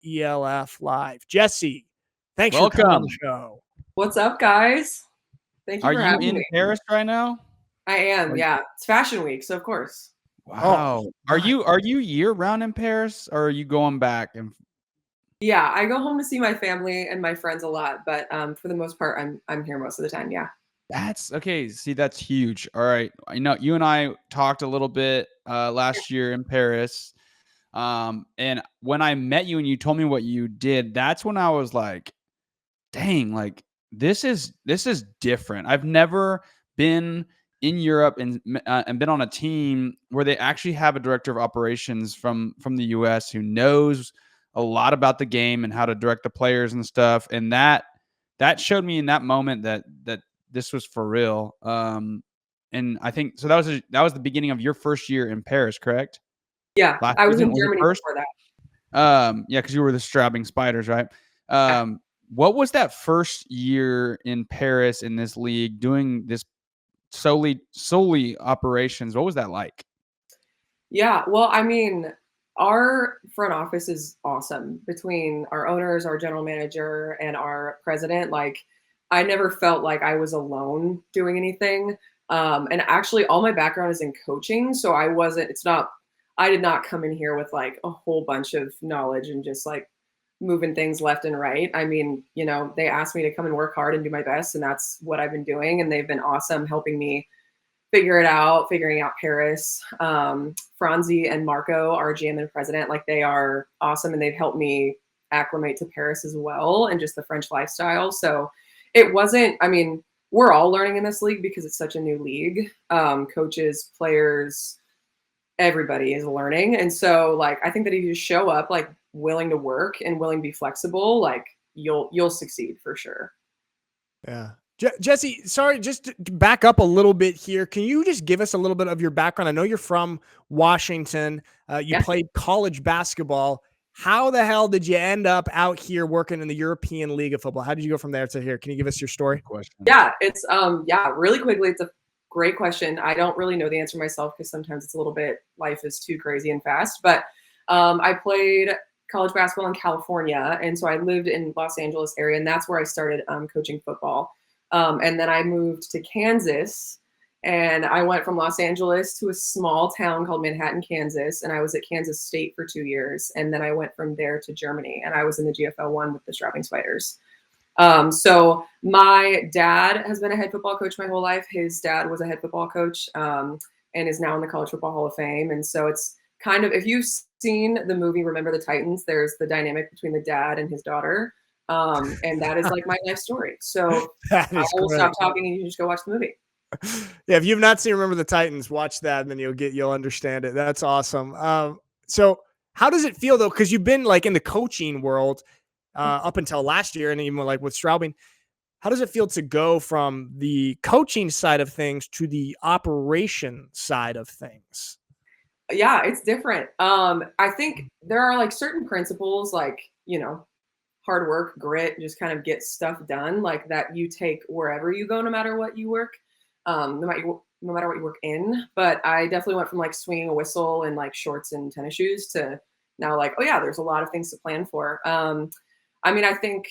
ELF Live. Jessi, thanks for coming on Welcome. the show. What's up, guys? Thank you Are for you having in me. Paris right now? I am, yeah. It's Fashion Week, so of course. Wow. Are my. you year round in Paris, or are you going back? And Yeah, I go home to see my family and my friends a lot, but for the most part, I'm here most of the time. Yeah. that's okay. See, that's huge. All right. I know you and I talked a little bit last year in Paris. And when I met you and you told me what you did, that's when I was like, dang, like this is different. I've never been in Europe and been on a team where they actually have a director of operations from the US who knows a lot about the game and how to direct the players and stuff. And that showed me in that moment that this was for real. And I think so. That was the beginning of your first year in Paris, correct? Yeah, Last I was season in was it Germany first? before that. Yeah, because you were the Straubing Spiders, right? Yeah. What was that first year in Paris in this league doing this solely operations? What was that like? Yeah, well, I mean, our front office is awesome between our owners, our general manager, and our president. Like, I never felt like I was alone doing anything. And actually, all my background is in coaching. So I did not come in here with like a whole bunch of knowledge and just like moving things left and right. I mean, they asked me to come and work hard and do my best. And that's what I've been doing. And they've been awesome helping me figuring out Paris. Franzi and Marco, our GM and president, like they are awesome and they've helped me acclimate to Paris as well and just the French lifestyle. So it wasn't, I mean, we're all learning in this league because it's such a new league. Coaches, players, everybody is learning. And so like I think that if you just show up like willing to work and willing to be flexible, like you'll succeed for sure. Yeah. Jessi, sorry, just to back up a little bit here. Can you just give us a little bit of your background? I know you're from Washington. You played college basketball. How the hell did you end up out here working in the European League of Football? How did you go from there to here? Can you give us your story? Question. Yeah, it's really quickly, it's a great question. I don't really know the answer myself because sometimes it's a little bit, life is too crazy and fast. But I played college basketball in California, and so I lived in Los Angeles area, and that's where I started coaching football. And then I moved to Kansas, and I went from Los Angeles to a small town called Manhattan, Kansas, and I was at Kansas State for 2 years. And then I went from there to Germany, and I was in the GFL 1 with the Straubing Spiders. So my dad has been a head football coach my whole life. His dad was a head football coach and is now in the College Football Hall of Fame. And so it's kind of, if you've seen the movie Remember the Titans, there's the dynamic between the dad and his daughter. And that is like my life story. So I will stop talking and you just go watch the movie. Yeah, if you've not seen Remember the Titans, watch that and then you'll understand it. That's awesome. So how does it feel though? Because you've been like in the coaching world up until last year, and even like with Straubing. How does it feel to go from the coaching side of things to the operation side of things? Yeah, it's different. I think there are like certain principles, like hard work, grit, just kind of get stuff done, like that you take wherever you go, no matter what you work, no matter what you work in. But I definitely went from like swinging a whistle and like shorts and tennis shoes to now like, oh yeah, there's a lot of things to plan for. I mean, I think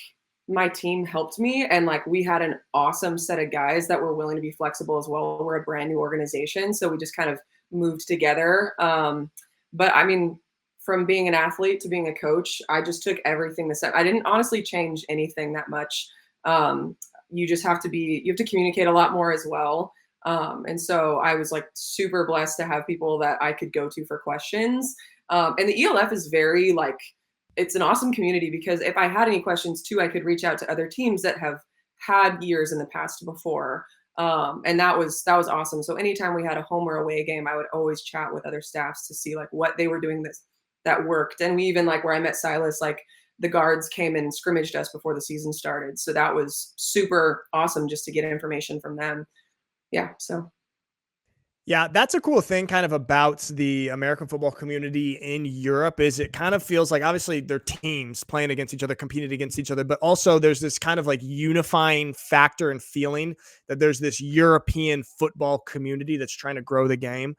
my team helped me, and like we had an awesome set of guys that were willing to be flexible as well. We're a brand new organization, so we just kind of moved together. But I mean, from being an athlete to being a coach, I just took everything the same. I didn't honestly change anything that much. You just have you have to communicate a lot more as well. And so I was like super blessed to have people that I could go to for questions. And the ELF is very like, it's an awesome community because if I had any questions too, I could reach out to other teams that have had years in the past before. And that was awesome. So anytime we had a home or away game, I would always chat with other staffs to see like what they were doing that worked. And we even like where I met Silas, like the guards came and scrimmaged us before the season started. So that was super awesome just to get information from them. Yeah. So. Yeah, that's a cool thing kind of about the American football community in Europe is it kind of feels like obviously they're teams playing against each other, competing against each other, but also there's this kind of like unifying factor and feeling that there's this European football community that's trying to grow the game,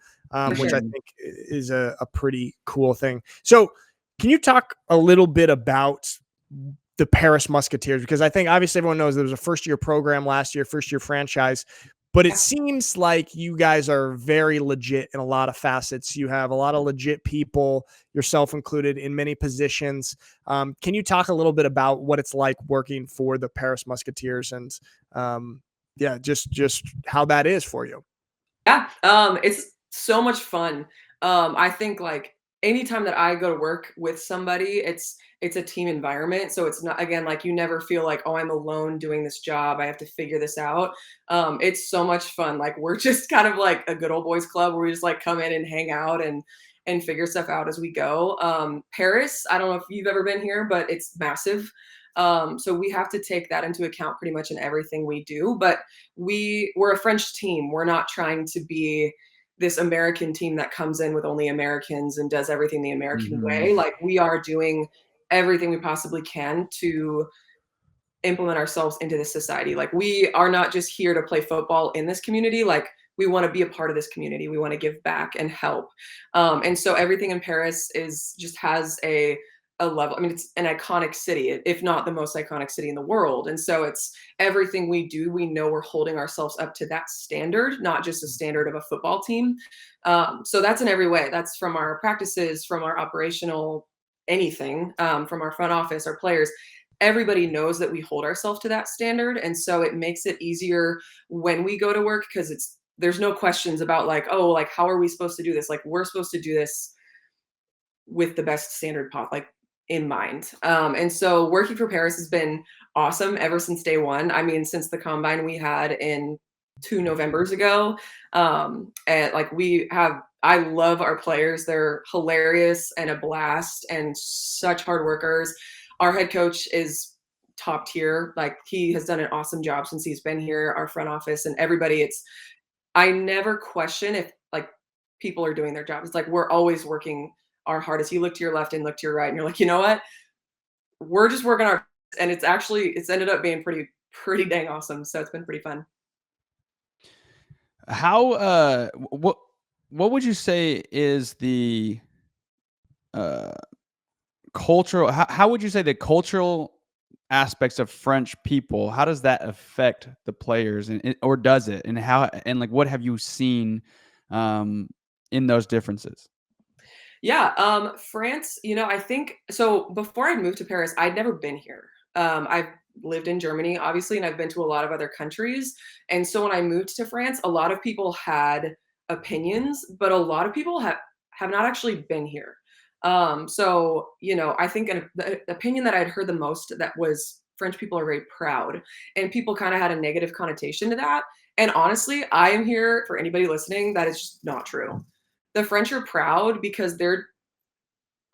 which I think is a pretty cool thing. So Can you talk a little bit about the Paris Musketeers? Because I think obviously everyone knows there was a first-year program last year, first-year franchise, but it seems like you guys are very legit in a lot of facets. You have a lot of legit people, yourself included, in many positions. Can you talk a little bit about what it's like working for the Paris Musketeers and just how that is for you? Yeah, it's so much fun. I think like anytime that I go to work with somebody, it's a team environment. So it's not, again, like you never feel like, oh, I'm alone doing this job. I have to figure this out. It's so much fun. Like we're just kind of like a good old boys club where we just like come in and hang out and figure stuff out as we go. Paris, I don't know if you've ever been here, but it's massive. So we have to take that into account pretty much in everything we do. But we're a French team. We're not trying to be this American team that comes in with only Americans and does everything the American way. Like we are doing everything we possibly can to implement ourselves into this society. Like we are not just here to play football in this community. Like we want to be a part of this community. We want to give back and help. And so everything in Paris has a level. I mean, it's an iconic city, if not the most iconic city in the world. And so it's everything we do, we know we're holding ourselves up to that standard, not just a standard of a football team. So that's in every way. That's from our practices, from our operational anything, from our front office, our players. Everybody knows that we hold ourselves to that standard. And so it makes it easier when we go to work because there's no questions about like, oh, like, how are we supposed to do this? Like, we're supposed to do this with the best standard like in mind. And so working for Paris has been awesome ever since day one. I mean, since the combine we had in 2 Novembers ago. And like I love our players. They're hilarious and a blast and such hard workers. Our head coach is top tier. Like he has done an awesome job since he's been here, our front office and everybody. I never question if like people are doing their job. It's like, we're always working our hardest. You look to your left and look to your right and you're like, you know what? We're just working and it's ended up being pretty dang awesome. So it's been pretty fun. How what would you say is the cultural how would you say the cultural aspects of French people, how does that affect the players or does it, and how, and like what have you seen in those differences? Yeah, France, I think so. Before I moved to Paris, I'd never been here. I've lived in Germany, obviously, and I've been to a lot of other countries. And so when I moved to France, a lot of people had opinions, but a lot of people have not actually been here. So, I think the opinion that I'd heard the most that was French people are very proud, and people kind of had a negative connotation to that. And honestly, I am here for anybody listening. That is just not true. The French are proud because they're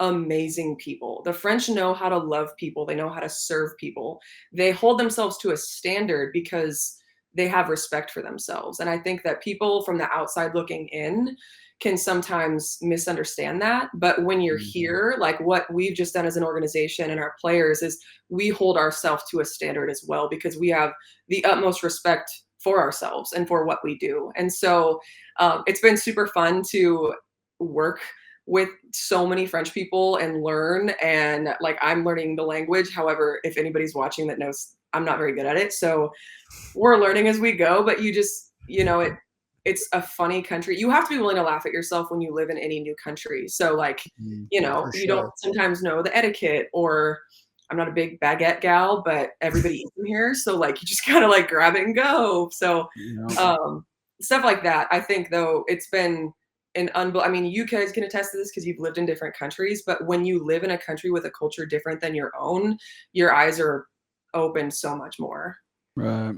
amazing people. The French know how to love people. They know how to serve people. They hold themselves to a standard because they have respect for themselves. And I think that people from the outside looking in can sometimes misunderstand that. But when you're here, like what we've just done as an organization and our players is we hold ourselves to a standard as well, because we have the utmost respect for ourselves and for what we do. And so it's been super fun to work with so many French people and learn, and like I'm learning the language. However, if anybody's watching that knows I'm not very good at it, so we're learning as we go. But you just, it's a funny country. You have to be willing to laugh at yourself when you live in any new country. So like, you don't sometimes know the etiquette, or I'm not a big baguette gal, but everybody eats them here. So like, you just kind of like grab it and go. So stuff like that. I think though, it's been I mean, you guys can attest to this because you've lived in different countries, but when you live in a country with a culture different than your own, your eyes are open so much more. Right.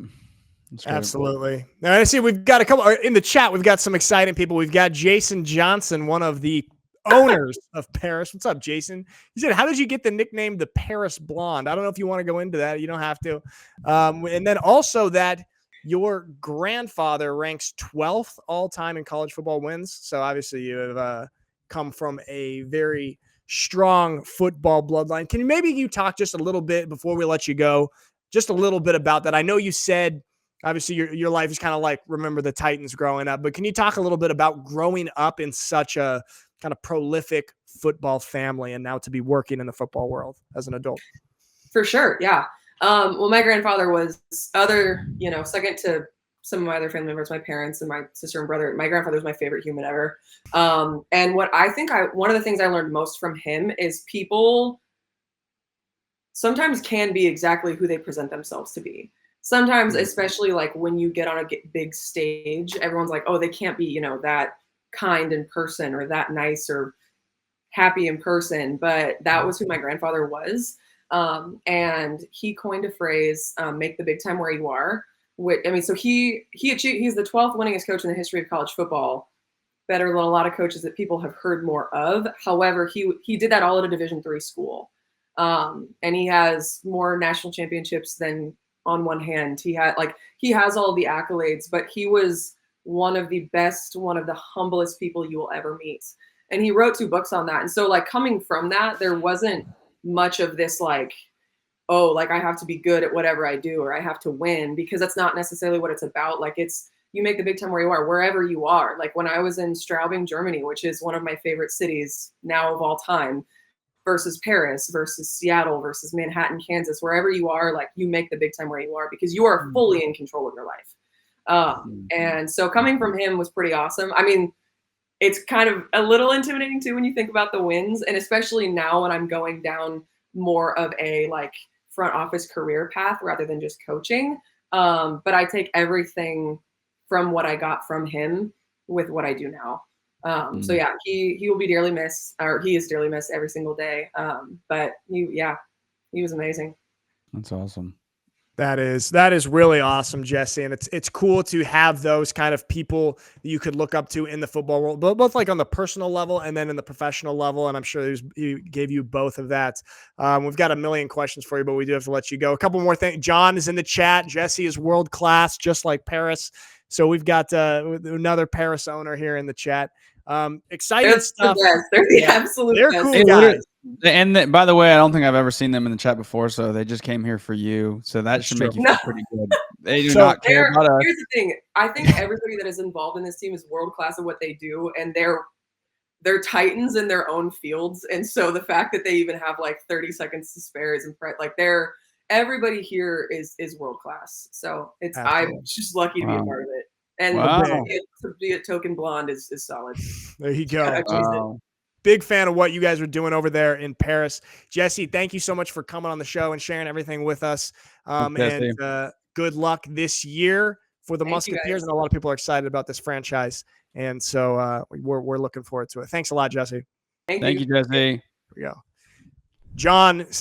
Absolutely. Now I see we've got a couple in the chat. We've got some exciting people. We've got Jason Johnson, one of the owners of Paris. What's up, Jason? He said, how did you get the nickname the Paris Blonde? I don't know if you want to go into that. You don't have to. And then also that your grandfather ranks 12th all time in college football wins. So obviously you have come from a very strong football bloodline. Can you talk just a little bit before we let you go, just a little bit about that? I know you said Obviously, your life is kind of like Remember the Titans growing up, but can you talk a little bit about growing up in such a kind of prolific football family and now to be working in the football world as an adult? For sure, yeah. Well, my grandfather was second to some of my other family members, my parents and my sister and brother. My grandfather was my favorite human ever. And what one of the things I learned most from him is people sometimes can be exactly who they present themselves to be. Sometimes, especially like when you get on a big stage, everyone's like, oh, they can't be, that kind in person or that nice or happy in person. But that was who my grandfather was. And he coined a phrase, make the big time where you are. So he's the 12th winningest coach in the history of college football, better than a lot of coaches that people have heard more of. However, he did that all at a Division III school. And he has more national championships than on one hand. He has all the accolades, but he was one of the best, one of the humblest people you will ever meet. And he wrote 2 books on that. And so like coming from that, there wasn't much of this like, oh, like I have to be good at whatever I do or I have to win, because that's not necessarily what it's about. Like you make the big time where you are, wherever you are. Like when I was in Straubing, Germany, which is one of my favorite cities now of all time, versus Paris, versus Seattle, versus Manhattan, Kansas, wherever you are, like you make the big time where you are because you are fully in control of your life. And so coming from him was pretty awesome. I mean, it's kind of a little intimidating too when you think about the wins, and especially now when I'm going down more of a like front office career path rather than just coaching. But I take everything from what I got from him with what I do now. So yeah, he will be dearly missed, or he is dearly missed every single day. But he was amazing. That's awesome. That is really awesome, Jessi. And it's cool to have those kind of people that you could look up to in the football world, both like on the personal level and then in the professional level. And I'm sure he gave you both of that. We've got a million questions for you, but we do have to let you go. A couple more things. John is in the chat. Jessi is world-class, just like Paris. So we've got another Paris owner here in the chat. Exciting stuff. They're the absolute They're best. cool guys. And by the way, I don't think I've ever seen them in the chat before, so they just came here for you. So that should make you feel pretty good. They do not care about us. Here's the thing. I think everybody that is involved in this team is world class at what they do, and they're titans in their own fields. And so the fact that they even have like 30 seconds to spare is like everybody here is world class. So I'm just lucky to be a part of it. And to be a token blonde is solid. There you go. Big fan of what you guys are doing over there in Paris. Jessi, thank you so much for coming on the show and sharing everything with us. And good luck this year for the Musketeers. And a lot of people are excited about this franchise. And so we're looking forward to it. Thanks a lot, Jessi. Thank you, Jessi. Here we go. John says,